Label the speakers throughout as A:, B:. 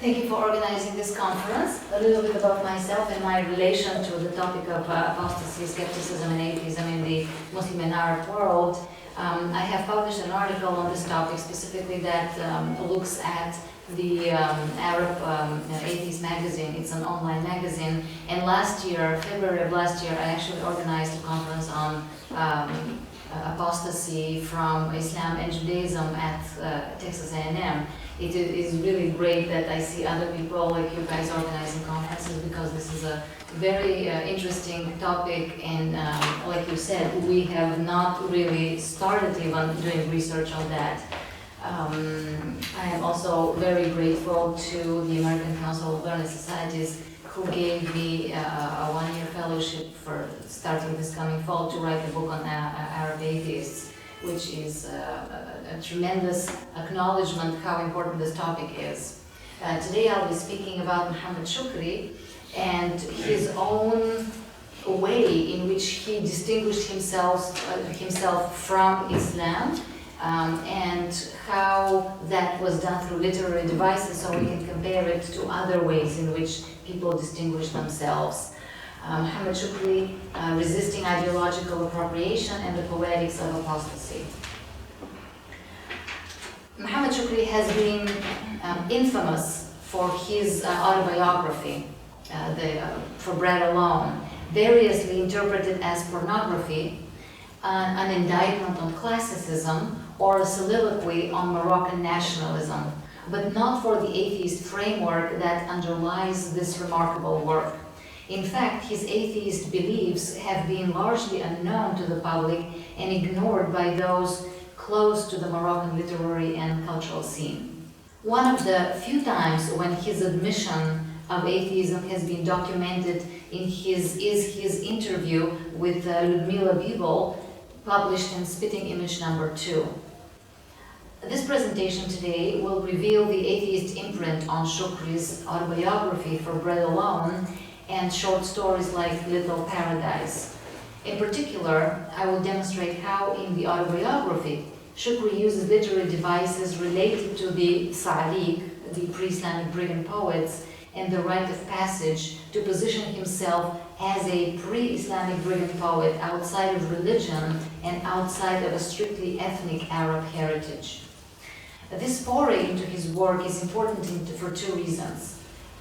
A: Thank you for organizing this conference. A little bit about myself and my relation to the topic of apostasy, skepticism, and atheism in the Muslim and Arab world. I have published an article on this topic specifically that looks at the Arab Atheist magazine. It's an online magazine. And last year, February of last year, I actually organized a conference on apostasy from Islam and Judaism at Texas A&M. It is really great that I see other people like you guys organizing conferences, because this is a very interesting topic, and like you said, we have not really started even doing research on that. I am also very grateful to the American Council of Learned Societies, who gave me a one-year fellowship for starting this coming fall to write a book on Arab atheists, which is a tremendous acknowledgement how important this topic is. Today I'll be speaking about Muhammad Shukri and his own way in which he distinguished himself from Islam, and how that was done through literary devices, so we can compare it to other ways in which people distinguish themselves. Muhammad Shukri, Resisting Ideological Appropriation and the Poetics of Apostasy. Muhammad Shukri has been infamous for his autobiography, For Bread Alone, variously interpreted as pornography, an indictment on classicism, or a soliloquy on Moroccan nationalism, but not for the atheist framework that underlies this remarkable work. In fact, his atheist beliefs have been largely unknown to the public and ignored by those close to the Moroccan literary and cultural scene. One of the few times when his admission of atheism has been documented in his interview with Ludmila Bibel, published in Spitting Image number 2. This presentation today will reveal the atheist imprint on Shukri's autobiography For Bread Alone and short stories like Little Paradise. In particular, I will demonstrate how in the autobiography, Shukri uses literary devices related to the Sa'alik, the pre-Islamic brigand poets, and the rite of passage to position himself as a pre-Islamic brigand poet outside of religion and outside of a strictly ethnic Arab heritage. This foray into his work is important for two reasons.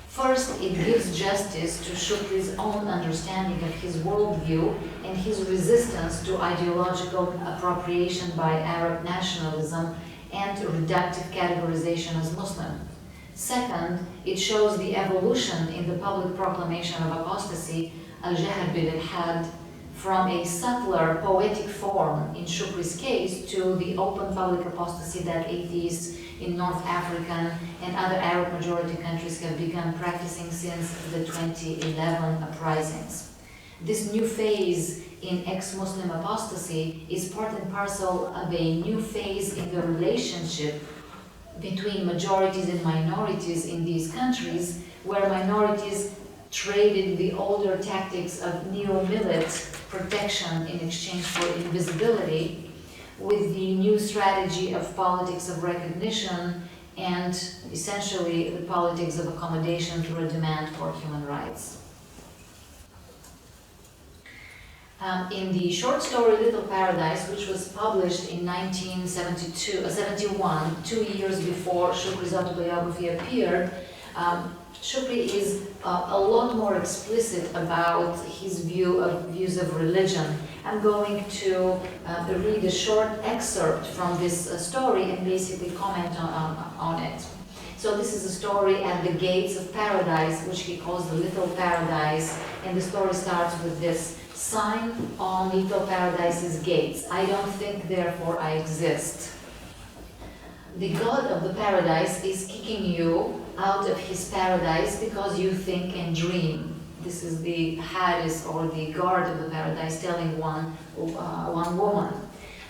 A: First, it gives justice to Shukri's own understanding of his worldview and his resistance to ideological appropriation by Arab nationalism and reductive categorization as Muslim. Second, it shows the evolution in the public proclamation of apostasy, al-jahr bil-ilhad, from a subtler poetic form in Shukri's case to the open public apostasy that atheists in North African and other Arab majority countries have begun practicing since the 2011 uprisings. This new phase in ex-Muslim apostasy is part and parcel of a new phase in the relationship between majorities and minorities in these countries, where minorities traded the older tactics of neo-millet protection in exchange for invisibility with the new strategy of politics of recognition and essentially the politics of accommodation through a demand for human rights. In the short story Little Paradise, which was published in 1971, 2 years before Shukri's autobiography appeared, Shukri is a lot more explicit about his views of religion. I'm going to read a short excerpt from this story and basically comment on it. So this is a story at the gates of paradise, which he calls the Little Paradise, and the story starts with this: sign on Little Paradise's gates, I don't think, therefore I exist. The God of the paradise is kicking you out of his paradise because you think and dream. This is the Haris, or the guard of the paradise, telling one woman.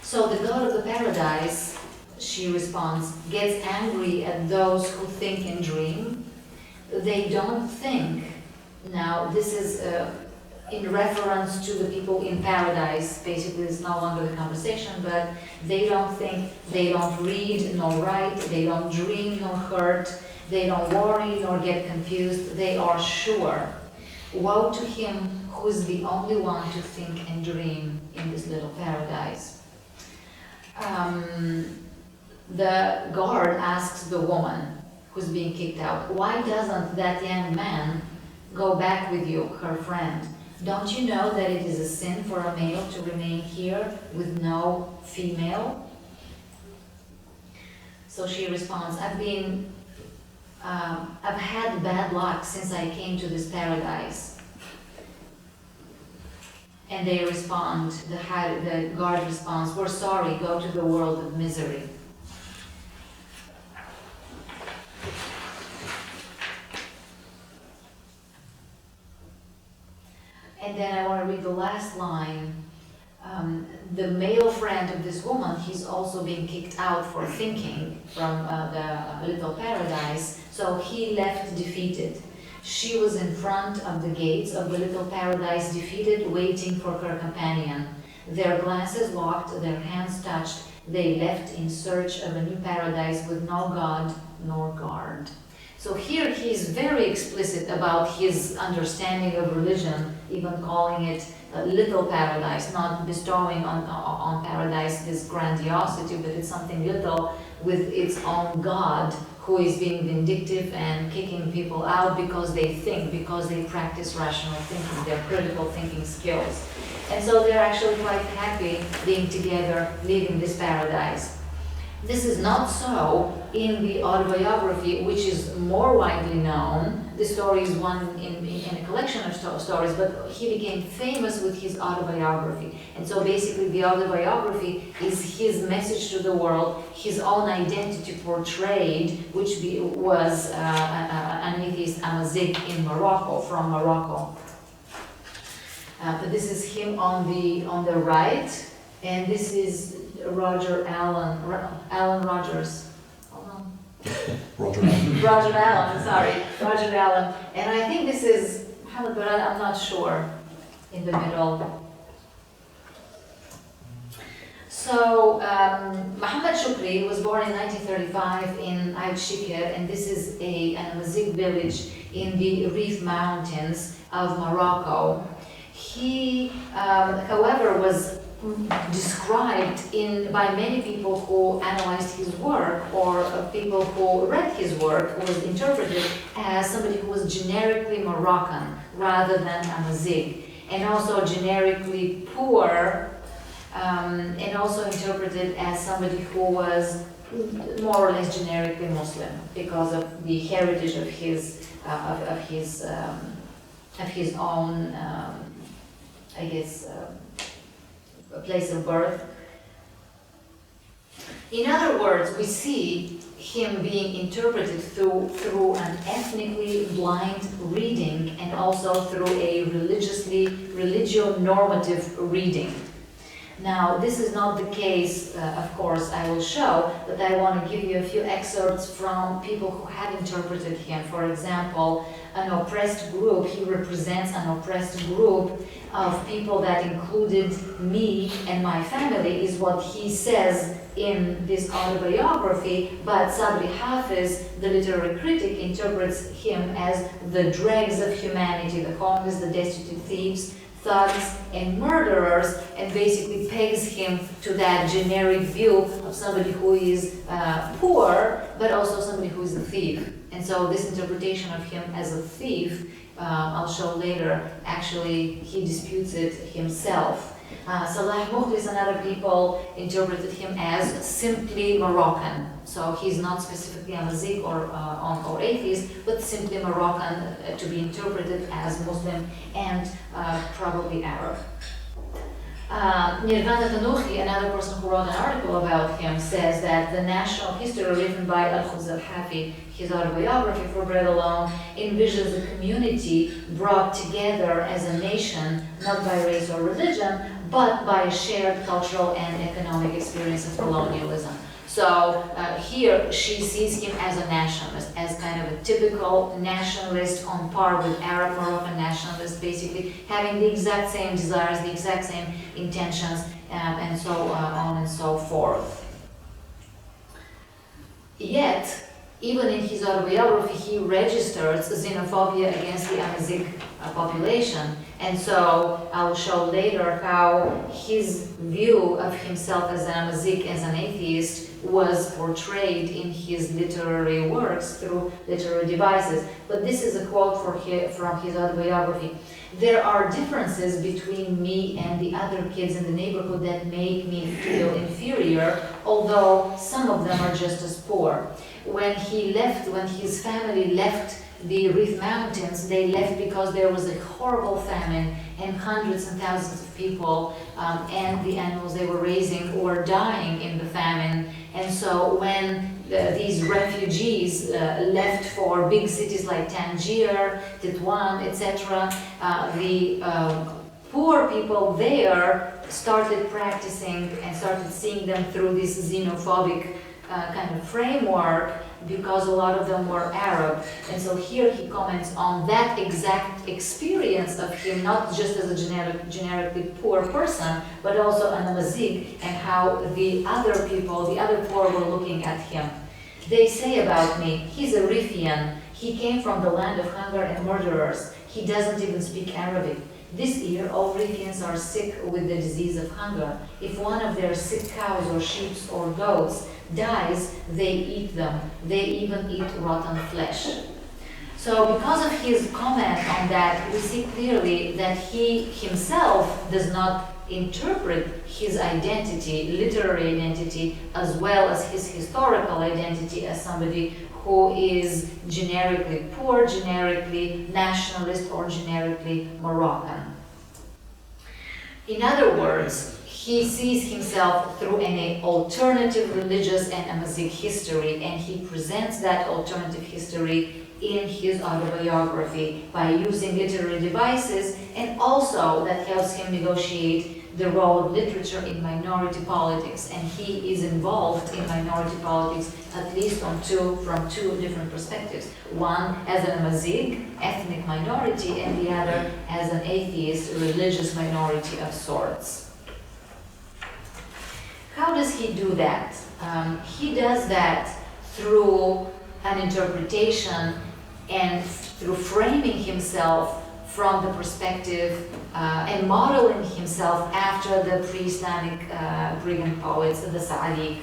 A: So the God of the paradise, she responds, gets angry at those who think and dream. They don't think. Now this is in reference to the people in paradise. Basically, it's no longer the conversation, but they don't think, they don't read nor write, they don't dream nor hurt, They don't worry nor get confused. They are sure. Woe to him who's the only one to think and dream in this little paradise. The guard asks the woman who's being kicked out, why doesn't that young man go back with you, her friend? Don't you know that it is a sin for a male to remain here with no female? So she responds, I've had bad luck since I came to this paradise. And they respond, the guard responds, we're sorry, go to the world of misery. And then I want to read the last line. The male friend of this woman, he's also being kicked out for thinking from the little paradise, so he left defeated. She was in front of the gates of the little paradise, defeated, waiting for her companion. Their glances locked, their hands touched. They left in search of a new paradise with no God nor guard. So here he's very explicit about his understanding of religion, even calling it a little paradise, not bestowing on paradise this grandiosity, but it's something little with its own God who is being vindictive and kicking people out because they think, because they practice rational thinking, their critical thinking skills. And so they're actually quite happy being together, living this paradise. This is not so in the autobiography, which is more widely known. The story is one in a collection of stories, but he became famous with his autobiography. And so basically the autobiography is his message to the world, his own identity portrayed, which was an atheist Amazigh in Morocco, from Morocco. But this is him on the right, and this is Alan Rogers.
B: Roger Allen.
A: Roger Allen, sorry, Roger Allen. And I think this is Muhammad, but I'm not sure, in the middle. So, Muhammad Shukri was born in 1935 in Ain Shikr, and this is an Amazigh village in the Rif Mountains of Morocco. He, however, was described by many people who analyzed his work, or people who read his work, was interpreted as somebody who was generically Moroccan rather than Amazigh, and also generically poor, and also interpreted as somebody who was more or less generically Muslim because of the heritage of his own, I guess, a place of birth. In other words, we see him being interpreted through an ethnically blind reading and also through a religio-normative reading. Now, this is not the case, of course, I will show, but I want to give you a few excerpts from people who have interpreted him. For example, an oppressed group, he represents an oppressed group of people that included me and my family, is what he says in this autobiography, but Sabri Hafiz, the literary critic, interprets him as the dregs of humanity, the homeless, the destitute, thieves, thugs, and murderers, and basically pegs him to that generic view of somebody who is poor, but also somebody who is a thief. And so this interpretation of him as a thief, I'll show later, actually he disputes it himself. Salah Mukhlis and other people interpreted him as simply Moroccan. So he's not specifically Amazigh or atheist, but simply Moroccan, to be interpreted as Muslim and probably Arab. Nirvana Tanuhi, another person who wrote an article about him, says that the national history written by Al-Khuz al-Hafi, his autobiography for Bread Alone, envisions a community brought together as a nation, not by race or religion, but by a shared cultural and economic experience of colonialism. So here she sees him as a nationalist, as kind of a typical nationalist on par with Arab Moroccan nationalists, basically having the exact same desires, the exact same intentions, and so on and so forth. Yet, even in his autobiography, he registers xenophobia against the Amazigh population. And so I'll show later how his view of himself as an Amazigh, as an atheist, was portrayed in his literary works through literary devices. But this is a quote from his autobiography. There are differences between me and the other kids in the neighborhood that make me feel inferior, although some of them are just as poor. When his family left the Rif Mountains, they left because there was a horrible famine and hundreds and thousands of people and the animals they were raising were dying in the famine. And so when these refugees left for big cities like Tangier, Tetouan, etc., the poor people there started practicing and started seeing them through this xenophobic kind of framework, because a lot of them were Arab. And so here he comments on that exact experience of him, not just as a generically poor person, but also an Amazigh, and how the other people, the other poor, were looking at him. They say about me, he's a Rifian, he came from the land of hunger and murderers, he doesn't even speak Arabic. This year, all Rifians are sick with the disease of hunger. If one of their sick cows or sheep or goats dies, they eat them. They even eat rotten flesh. So because of his comment on that, we see clearly that he himself does not interpret his identity, literary identity, as well as his historical identity as somebody who is generically poor, generically nationalist, or generically Moroccan. In other words, he sees himself through an alternative religious and Amazigh history, and he presents that alternative history in his autobiography by using literary devices, and also that helps him negotiate the role of literature in minority politics, and he is involved in minority politics at least from two different perspectives. One as an Amazigh, ethnic minority, and the other as an atheist, religious minority of sorts. How does he do that? He does that through an interpretation and through framing himself from the perspective and modeling himself after the pre-Islamic brigand poets, the Sa'alik.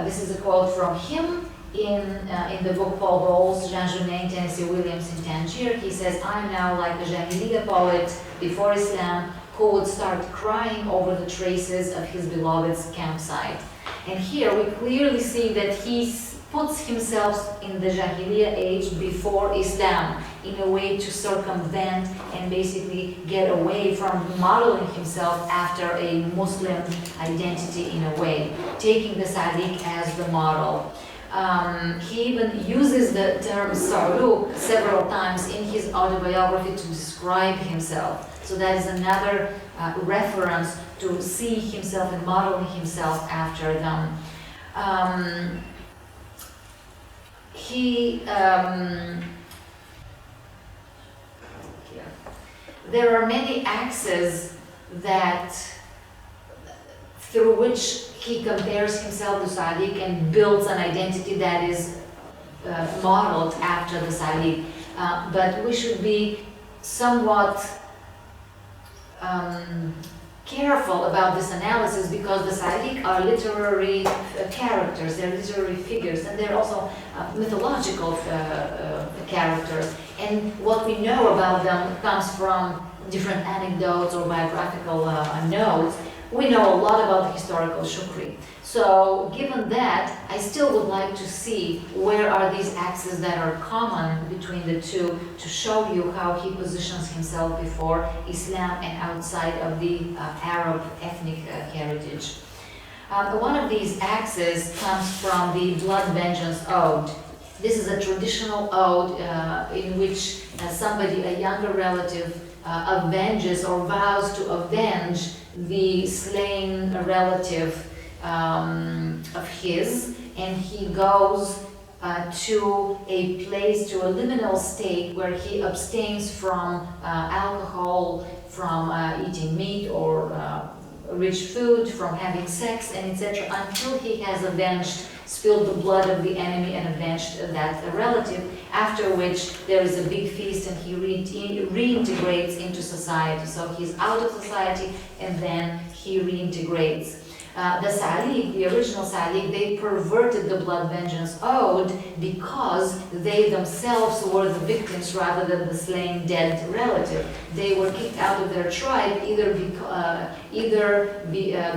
A: This is a quote from him in the book Paul Bowles, Jean Genet, and Tennessee Williams in Tangier. He says, I'm now like a Jahiliyyah poet before Islam who would start crying over the traces of his beloved's campsite. And here we clearly see that he puts himself in the Jahiliyyah age before Islam in a way to circumvent and basically get away from modeling himself after a Muslim identity in a way, taking the Sa'alik as the model. He even uses the term Saruk several times in his autobiography to describe himself. So that is another reference to see himself and modeling himself after them. There are many axes that through which he compares himself to Sa'alik and builds an identity that is modeled after the Sa'alik. But we should be somewhat careful about this analysis, because the Sa'alik are literary characters, they're literary figures, and they're also mythological characters. And what we know about them comes from different anecdotes or biographical notes. We know a lot about the historical Shukri. So given that, I still would like to see where are these axes that are common between the two, to show you how he positions himself before Islam and outside of the Arab ethnic heritage. One of these axes comes from the Blood Vengeance Ode. This is a traditional ode in which somebody, a younger relative, avenges or vows to avenge the slain relative of his, and he goes to a place, to a liminal state where he abstains from alcohol, from eating meat or rich food, from having sex, and etc., until he has spilled the blood of the enemy and avenged that relative, after which there is a big feast and he reintegrates into society. So he's out of society and then he reintegrates. The Salik, the original Salik, they perverted the blood vengeance ode because they themselves were the victims rather than the slain dead relative. They were kicked out of their tribe either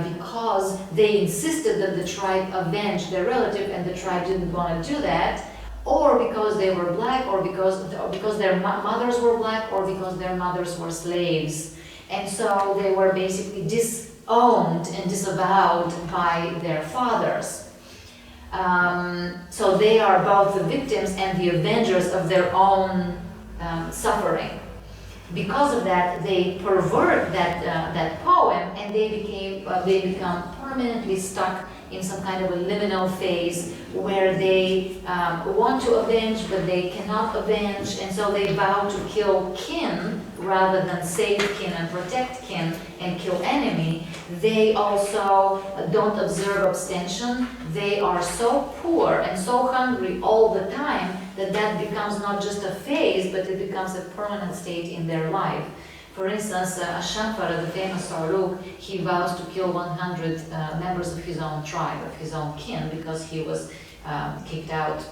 A: because they insisted that the tribe avenge their relative and the tribe didn't want to do that, or because they were black, or because their mothers were black, or because their mothers were slaves. And so they were basically disowned and disavowed by their fathers. So they are both the victims and the avengers of their own suffering. Because of that, they pervert that poem, and they become permanently stuck in some kind of a liminal phase where they want to avenge, but they cannot avenge, and so they vow to kill kin rather than save kin and protect kin and kill enemy. They also don't observe abstention. They are so poor and so hungry all the time that becomes not just a phase, but it becomes a permanent state in their life. For instance, Ashanfara, the famous Sarluk, he vows to kill 100 members of his own tribe, of his own kin, because he was kicked out.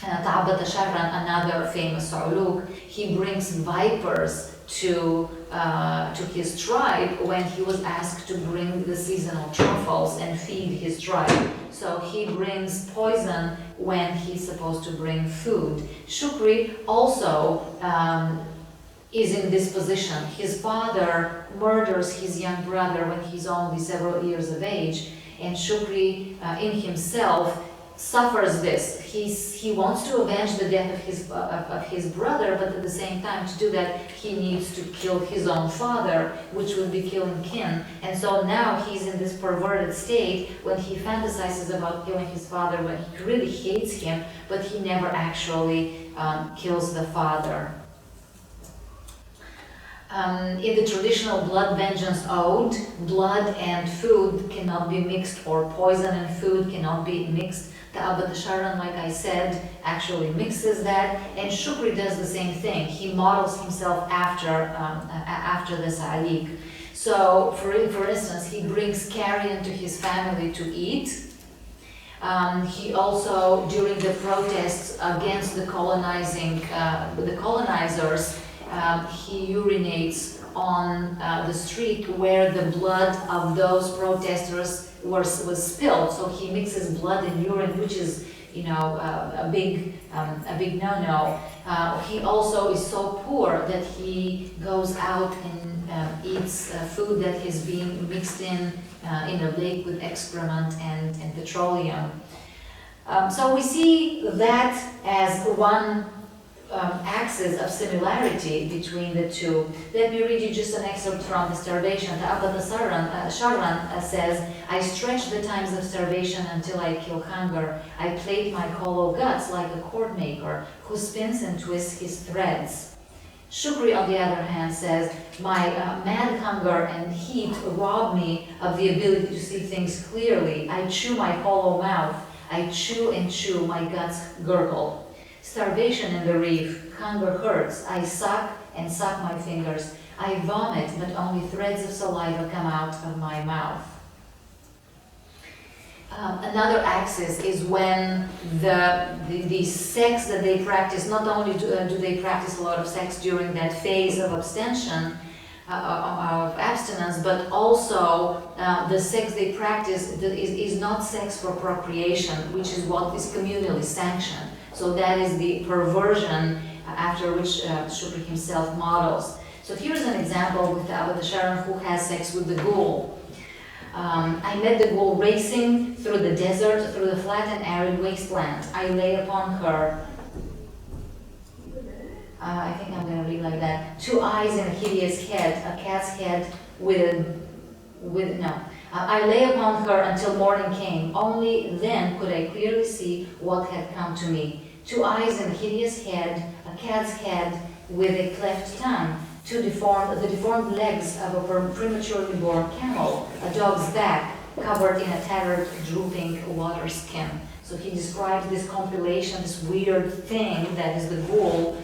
A: Ta'abat Asharran, another famous Sarluk, he brings vipers to his tribe when he was asked to bring the seasonal truffles and feed his tribe. So he brings poison when he's supposed to bring food. Shukri also is in this position. His father murders his young brother when he's only several years of age, and Shukri in himself suffers this. He wants to avenge the death of his brother, but at the same time, to do that, he needs to kill his own father, which would be killing kin. And so now he's in this perverted state when he fantasizes about killing his father, when he really hates him, but he never actually kills the father. In the traditional blood vengeance ode, blood and food cannot be mixed, or poison and food cannot be mixed. The Abad Sharan, like I said, actually mixes that, and Shukri does the same thing. He models himself after the Sa'alik. So, for instance, he brings carrion to his family to eat. He also, during the protests against the colonizers, he urinates on the street where the blood of those protesters was spilled. So he mixes blood and urine, which is, a big no-no. He also is so poor that he goes out and eats food that is being mixed in a lake with excrement and petroleum. So we see that as one axis of similarity between the two. Let me read you just an excerpt from the starvation. The Abad Sharan says, "I stretch the times of starvation until I kill hunger. I plait my hollow guts like a cord maker who spins and twists his threads." Shukri, on the other hand, says, "My mad hunger and heat rob me of the ability to see things clearly. I chew my hollow mouth. I chew and chew, my guts gurgle. Starvation in the reef, hunger hurts. I suck and suck my fingers. I vomit, but only threads of saliva come out of my mouth." Another axis is when the sex that they practice, not only do they practice a lot of sex during that phase of abstention, of abstinence, but also the sex they practice is not sex for procreation, which is what is communally sanctioned. So that is the perversion after which Shukri himself models. So here's an example with the Abad Sharan who has sex with the ghoul. "I met the ghoul racing through the desert, through the flat and arid wasteland. I lay upon her." I think I'm going to read like that. "Two eyes and a hideous head, a cat's head I lay upon her until morning came. Only then could I clearly see what had come to me. Two eyes and a hideous head, a cat's head with a cleft tongue. the deformed legs of a prematurely born camel, a dog's back covered in a tattered, drooping water skin. So he describes this compilation, this weird thing that is the ghoul.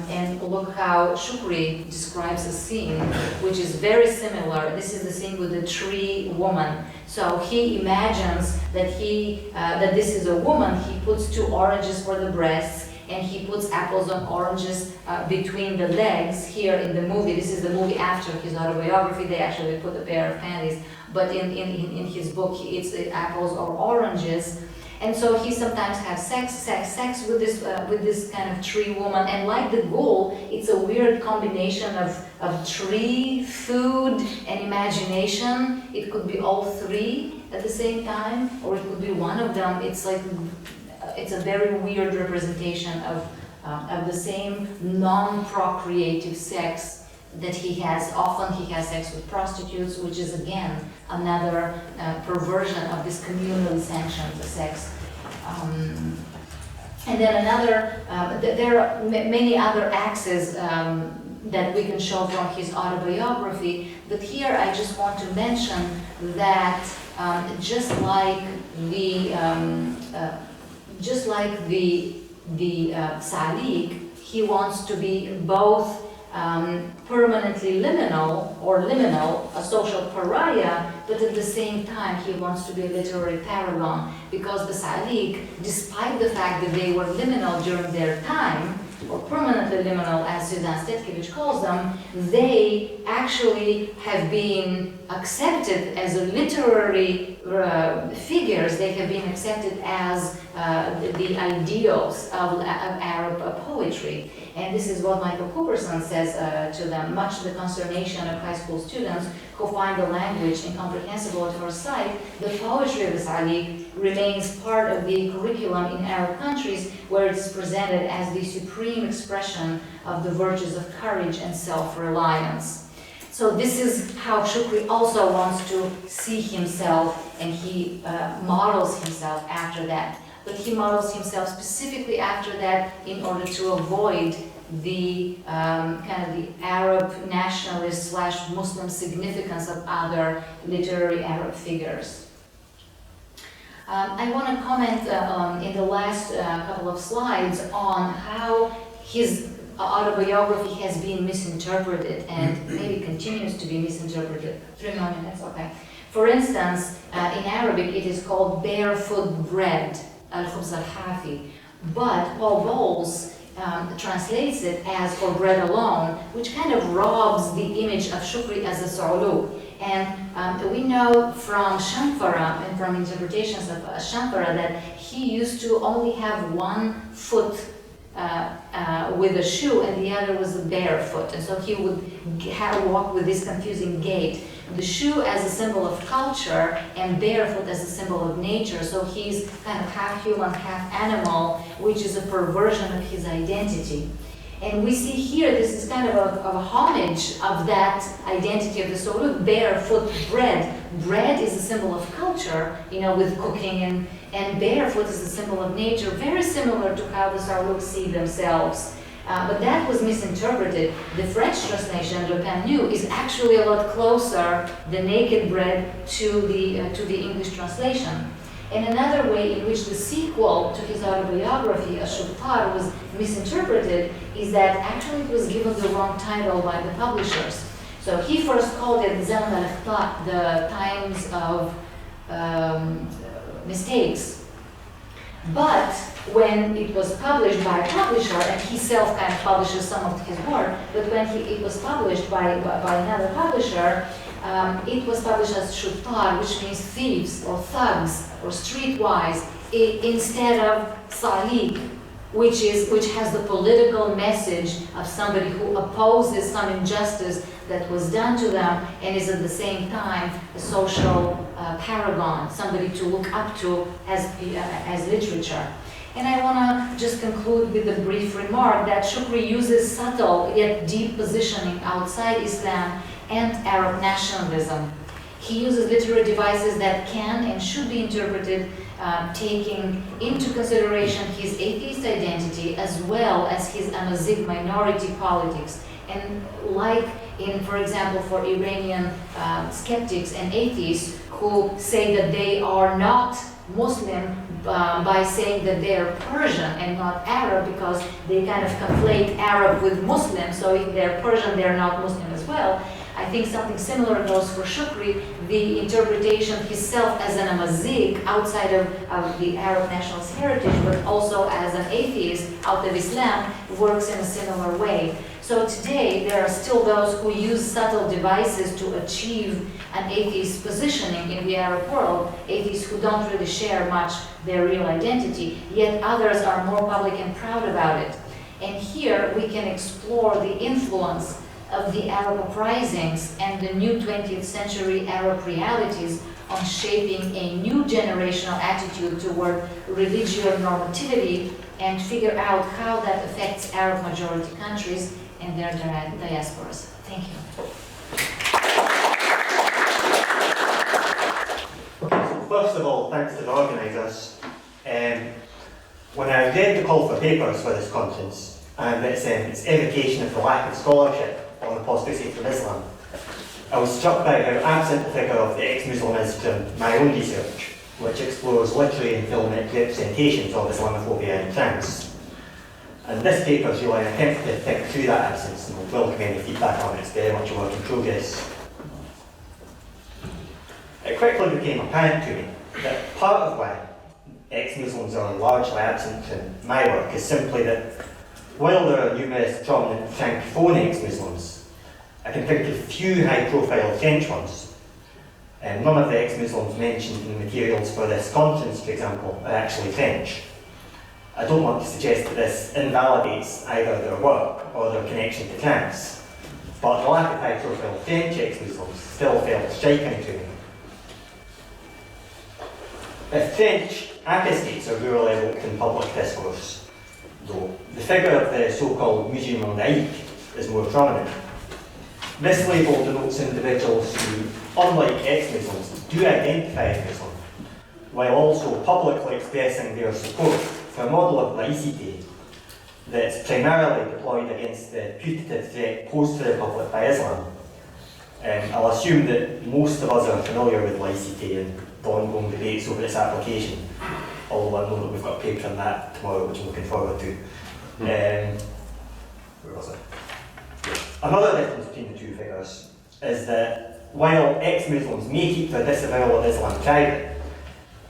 A: And look how Shukri describes a scene, which is very similar. This is the scene with the tree woman. So he imagines that that this is a woman. He puts 2 oranges for the breasts, and he puts apples and oranges between the legs. Here in the movie, this is the movie after his autobiography, they actually put a pair of panties, but in his book, it's apples or oranges. And so he sometimes has sex with this kind of tree woman, and like the ghoul, it's a weird combination of tree, food, and imagination. It could be all 3 at the same time, or it could be one of them. It's like it's a very weird representation of the same non-procreative sex that he has. Often he has sex with prostitutes, which is again another perversion of this communally sanctioned sex. And then another, there are many other axes that we can show from his autobiography, but here I just want to mention that just like the Salik, he wants to be both permanently liminal, a social pariah, but at the same time he wants to be a literary paragon, because the Salik, despite the fact that they were liminal during their time, or permanently liminal as Susan Stetkevich calls them, they actually have been accepted as literary figures. They have been accepted as the ideals of Arab poetry. And this is what Michael Cooperson says to them, much to the consternation of high school students who find the language incomprehensible at first sight. The poetry of the Salik remains part of the curriculum in Arab countries, where it is presented as the supreme expression of the virtues of courage and self-reliance. So this is how Shukri also wants to see himself, and he models himself after that. But he models himself specifically after that in order to avoid the kind of the Arab nationalist / Muslim significance of other literary Arab figures. I want to comment in the last couple of slides on how his autobiography has been misinterpreted and maybe continues to be misinterpreted. 3 more minutes, okay. For instance, in Arabic it is called barefoot bread, al-khubz al-hafi, but Paul Bowles translates it as for bread alone, which kind of robs the image of Shukri as a Sa'ulu. And we know from Shamfara and from interpretations of Shamfara that he used to only have 1 foot with a shoe and the other was barefoot, and so he would walk with this confusing gait. The shoe as a symbol of culture and barefoot as a symbol of nature, so he's kind of half human, half animal, which is a perversion of his identity. And we see here, this is kind of a homage of that identity of the Sa'ulu, barefoot bread. Bread is a symbol of culture, you know, with cooking, and barefoot is a symbol of nature, very similar to how the Sa'ulu see themselves. But that was misinterpreted. The French translation, Le Pain Nu, is actually a lot closer, the naked bread, to the English translation. And another way in which the sequel to his autobiography, Ashubtar, was misinterpreted is that actually it was given the wrong title by the publishers. So he first called it Zaman al-Ikhta, the times of mistakes. But when it was published by a publisher, and he self kind of publishes some of his work, but when it was published by another publisher, it was published as Shuttar, which means thieves or thugs or streetwise, instead of Salik, which has the political message of somebody who opposes some injustice that was done to them and is at the same time a social paragon, somebody to look up to as literature. And I want to just conclude with a brief remark that Shukri uses subtle yet deep positioning outside Islam and Arab nationalism. He uses literary devices that can and should be interpreted taking into consideration his atheist identity as well as his Amazigh minority politics. And like in, for example, for Iranian skeptics and atheists who say that they are not Muslim by saying that they are Persian and not Arab, because they kind of conflate Arab with Muslim, so if they're Persian, they're not Muslim as well. I think something similar goes for Shukri. The interpretation himself as an Amazigh outside of the Arab nationalist heritage, but also as an atheist out of Islam, works in a similar way. So today, there are still those who use subtle devices to achieve an atheist positioning in the Arab world, atheists who don't really share much their real identity, yet others are more public and proud about it. And here, we can explore the influence of the Arab uprisings and the new 20th century Arab realities on shaping a new generational attitude toward religious normativity, and figure out how that affects Arab majority countries and their diasporas. Thank you.
C: Okay, so first of all, thanks to the organisers. When I read the call for papers for this conference, and its evocation of the lack of scholarship on apostasy from Islam, I was struck by how absent the figure of the ex-Muslim is from my own research, which explores literary and filmic representations of Islamophobia in France. And this paper is really an attempt to think through that absence, and we'll welcome any feedback on it. It's very much a work in progress. It quickly became apparent to me that part of why ex-Muslims are largely absent from my work is simply that while there are numerous prominent Francophone ex-Muslims, I can think of few high-profile French ones. None of the ex-Muslims mentioned in the materials for this conference, for example, are actually French. I don't want to suggest that this invalidates either their work or their connection to France, but the lack of high-profile French ex-Muslims still felt striking to me. If French apostates are rarely evoked in public discourse, though, the figure of the so-called musulman laïc is more prominent. This label denotes individuals who, unlike ex-Muslims, do identify as Muslim, while also publicly expressing their support for a model of laicity that's primarily deployed against the putative threat posed to the Republic by Islam. I'll assume that most of us are familiar with laicity and the ongoing debates over its application, although I know that we've got a paper on that tomorrow, which I'm looking forward to. Where was it? Another difference between the two figures is that while ex-Muslims may keep their disavowal of Islam private,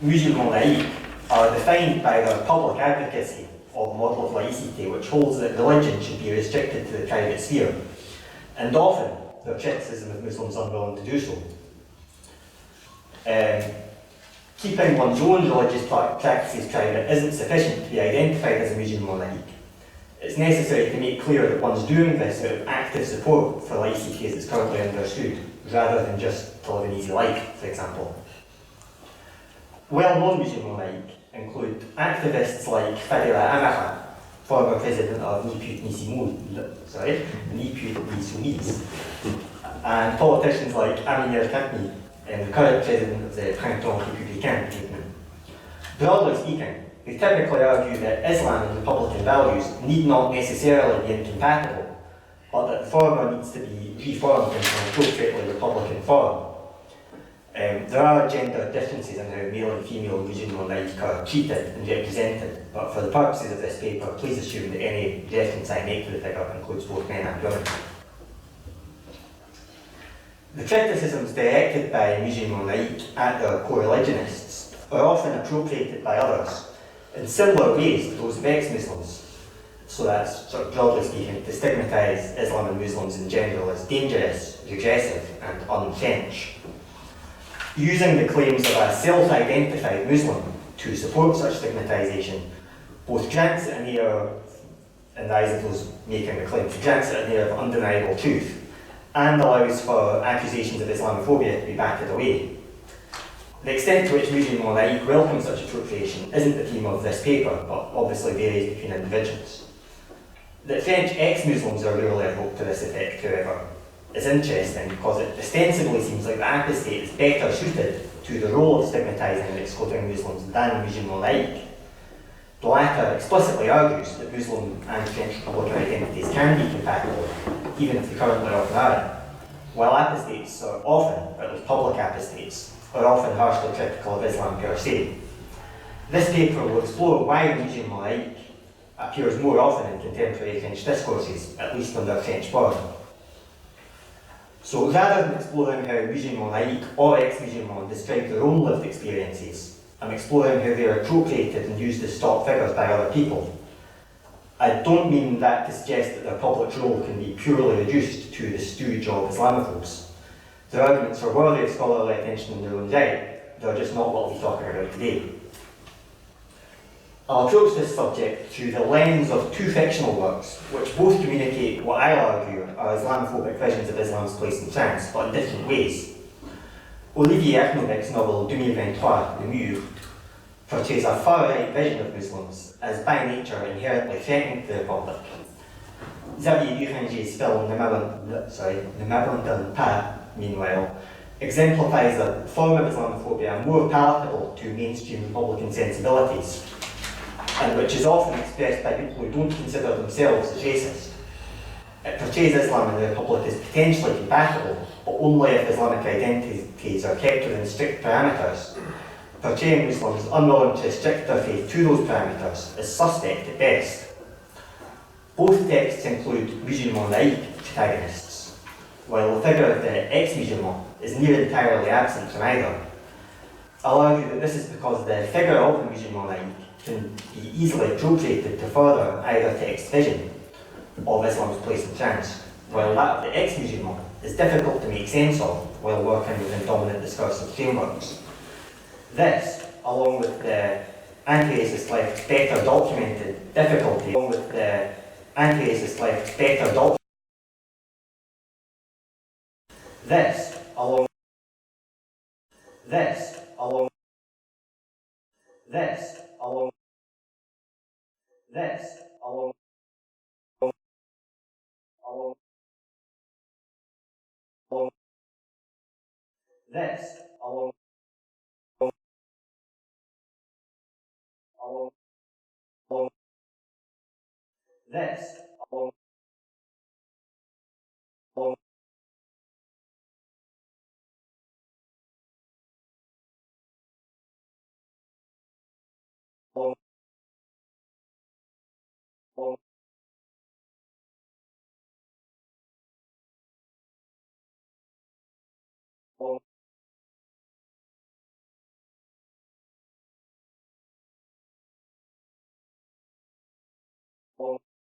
C: musulman laïc are defined by their public advocacy of a model of laicity which holds that religion should be restricted to the private sphere, and often their criticism of Muslims unwilling to do so. Keeping one's own religious practices private isn't sufficient to be identified as a musulman laïc. It's necessary to make clear that one's doing this out of active support for laicity as it's currently understood, rather than just to live an easy life, for example. Well-known musulman laïc include activists like Fadila Amaha, former president of Niput-Nisoumise, and politicians like Amin El-Khatmi, the current president of the Printemps Républicain movement. Broadly speaking, they typically argue that Islam and Republican values need not necessarily be incompatible, but that the former needs to be reformed into an appropriately Republican form. There are gender differences in how male and female musulman laïc are treated and represented, but for the purposes of this paper, please assume that any reference I make to the figure includes both men and women. The criticisms directed by musulman laïc at their co-religionists are often appropriated by others in similar ways to those of ex-Muslims. So that's, sort of broadly speaking, to stigmatise Islam and Muslims in general as dangerous, regressive and un-French. Using the claims of a self-identified Muslim to support such stigmatisation both grants it an air, in the eyes of those making the claim, grants it an air of undeniable truth and allows for accusations of Islamophobia to be batted away. The extent to which musulman laïc welcome such appropriation isn't the theme of this paper, but obviously varies between individuals. That French ex-Muslims are rarely evoked to this effect, however, is interesting because it ostensibly seems like the apostate is better suited to the role of stigmatising and excluding Muslims than musulman laïc. The latter explicitly argues that Muslim and French Republican identities can be compatible, even if they currently often aren't, while apostates are often, or at least public apostates, are often harshly critical of Islam per se. This paper will explore why the regime laïque appears more often in contemporary French discourses, at least under French born. So rather than exploring how musulmans laïque or ex-musulmans describe their own lived experiences, I'm exploring how they are appropriated and used as stock figures by other people. I don't mean that to suggest that their public role can be purely reduced to the stooge of Islamophobes. Their arguments are worthy of scholarly attention in their own right, they're just not what we'll be talking about today. I'll approach this subject through the lens of two fictional works, which both communicate what I argue are Islamophobic visions of Islam's place in France, but in different ways. Olivier Ernovik's novel 2023, Le Mur, portrays a far-right vision of Muslims as by nature inherently threatening to the Republic. Xavier Duranger's film Le Marron d'un Pas, meanwhile, exemplifies a form of Islamophobia more palatable to mainstream Republican sensibilities, and which is often expressed by people who don't consider themselves as racist. It portrays Islam in the Republic as potentially compatible, but only if Islamic identities are kept within strict parameters, portraying Muslims unwilling to restrict their faith to those parameters as suspect at best. Both texts include musulman laïque protagonists, while the figure of the ex-musulman is near entirely absent from either. I'll argue that this is because the figure of the musulman laïque can be easily appropriated to further either text vision of Islam's place in France, while that of the ex-musulman is difficult to make sense of while working within dominant discursive frameworks. This, along with the anti-racist left's better documented difficulty, This, along